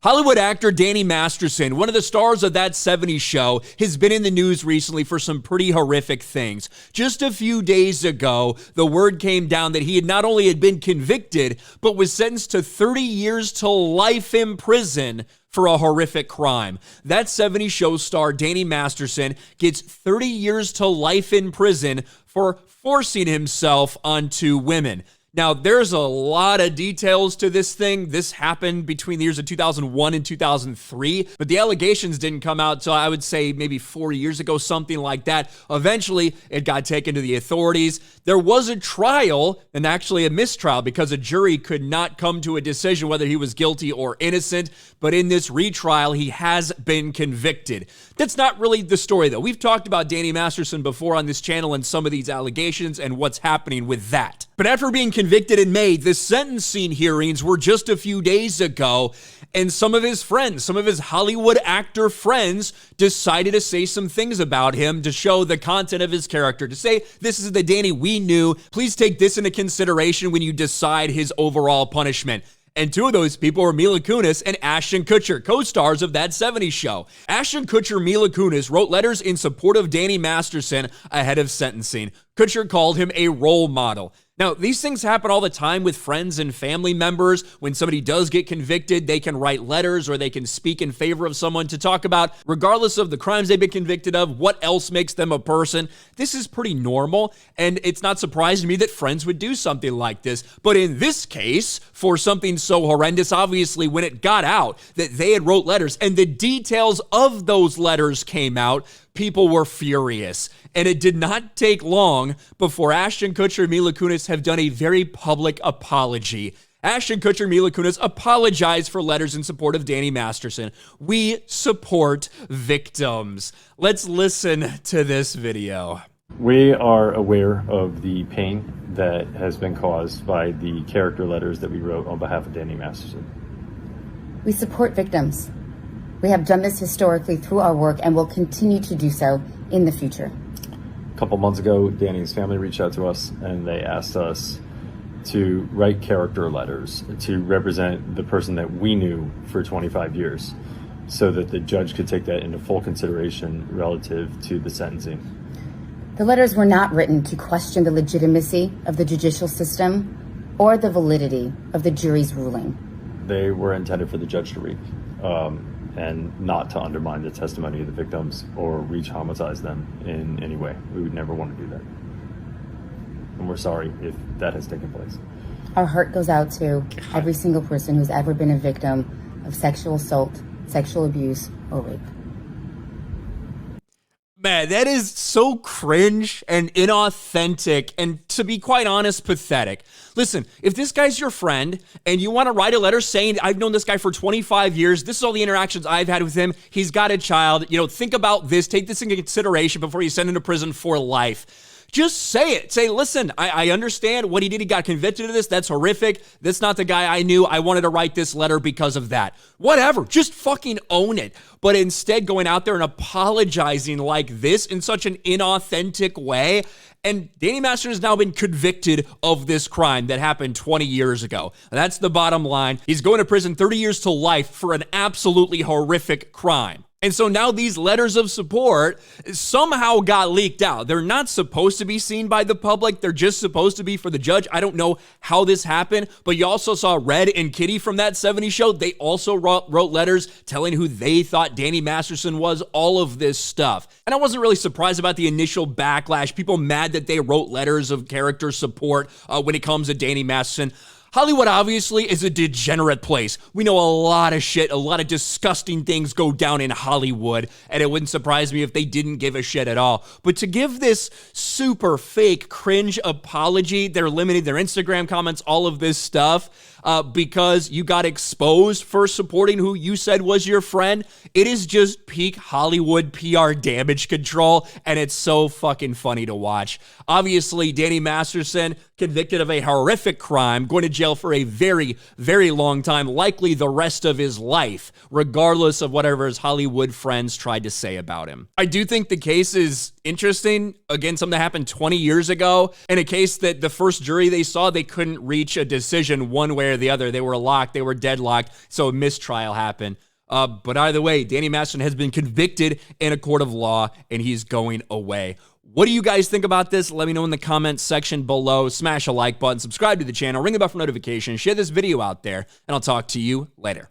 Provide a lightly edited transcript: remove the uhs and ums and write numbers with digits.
Hollywood actor Danny Masterson, one of the stars of That 70s Show, has been in the news recently for some pretty horrific things. Just a few days ago, the word came down that he had not only been convicted, but was sentenced to 30 years to life in prison for a horrific crime. That 70s Show star Danny Masterson gets 30 years to life in prison for forcing himself onto women. Now, there's a lot of details to this thing. This happened between the years of 2001 and 2003, but the allegations didn't come out till I would say maybe 4 years ago, something like that. Eventually, it got taken to the authorities. There was a trial, and actually a mistrial, because a jury could not come to a decision whether he was guilty or innocent, but in this retrial, he has been convicted. That's not really the story, though. We've talked about Danny Masterson before on this channel and some of these allegations and what's happening with that. But after being convicted in May, the sentencing hearings were just a few days ago, and some of his friends, some of his Hollywood actor friends, decided to say some things about him to show the content of his character, to say, this is the Danny we knew. Please take this into consideration when you decide his overall punishment. And two of those people were Mila Kunis and Ashton Kutcher, co-stars of That 70s Show. Ashton Kutcher and Mila Kunis wrote letters in support of Danny Masterson ahead of sentencing. Kutcher called him a role model. Now, these things happen all the time with friends and family members. When somebody does get convicted, they can write letters or they can speak in favor of someone to talk about, regardless of the crimes they've been convicted of, what else makes them a person. This is pretty normal, and it's not surprising to me that friends would do something like this. But in this case, for something so horrendous, obviously, when it got out that they had wrote letters and the details of those letters came out, people were furious. And it did not take long before Ashton Kutcher and Mila Kunis have done a very public apology. Ashton Kutcher and Mila Kunis apologized for letters in support of Danny Masterson. We support victims. Let's listen to this video. We are aware of the pain that has been caused by the character letters that we wrote on behalf of Danny Masterson. We support victims. We have done this historically through our work and will continue to do so in the future. A couple months ago, Danny's family reached out to us and they asked us to write character letters to represent the person that we knew for 25 years so that the judge could take that into full consideration relative to the sentencing. The letters were not written to question the legitimacy of the judicial system or the validity of the jury's ruling. They were intended for the judge to read. And not to undermine the testimony of the victims or re-traumatize them in any way. We would never want to do that. And we're sorry if that has taken place. Our heart goes out to every single person who's ever been a victim of sexual assault, sexual abuse, or rape. Man, that is so cringe and inauthentic and, to be quite honest, pathetic. Listen, if this guy's your friend and you want to write a letter saying, I've known this guy for 25 years, this is all the interactions I've had with him, he's got a child, think about this, take this into consideration before you send him to prison for life. Just say it. Say, listen, I understand what he did. He got convicted of this. That's horrific. That's not the guy I knew. I wanted to write this letter because of that. Whatever. Just fucking own it. But instead going out there and apologizing like this in such an inauthentic way. And Danny Masterson has now been convicted of this crime that happened 20 years ago. And that's the bottom line. He's going to prison 30 years to life for an absolutely horrific crime. And so now these letters of support somehow got leaked out. They're not supposed to be seen by the public. They're just supposed to be for the judge. I don't know how this happened, but you also saw Red and Kitty from That 70s Show. They also wrote letters telling who they thought Danny Masterson was, all of this stuff. And I wasn't really surprised about the initial backlash. People mad that they wrote letters of character support when it comes to Danny Masterson. Hollywood obviously is a degenerate place. We know a lot of shit, a lot of disgusting things go down in Hollywood, and it wouldn't surprise me if they didn't give a shit at all. But to give this super fake cringe apology, they're limiting their Instagram comments, all of this stuff, because you got exposed for supporting who you said was your friend, it is just peak Hollywood PR damage control, and it's so fucking funny to watch. Obviously, Danny Masterson, convicted of a horrific crime, going to jail for a very, very long time, likely the rest of his life, regardless of whatever his Hollywood friends tried to say about him. I do think the case is interesting. Again, something that happened 20 years ago, in a case that the first jury they saw, they couldn't reach a decision one way or the other. They were locked, they were deadlocked, so a mistrial happened. But either way, Danny Masterson has been convicted in a court of law, and he's going away. What do you guys think about this? Let me know in the comments section below. Smash a like button, subscribe to the channel, ring the bell for notifications, share this video out there, and I'll talk to you later.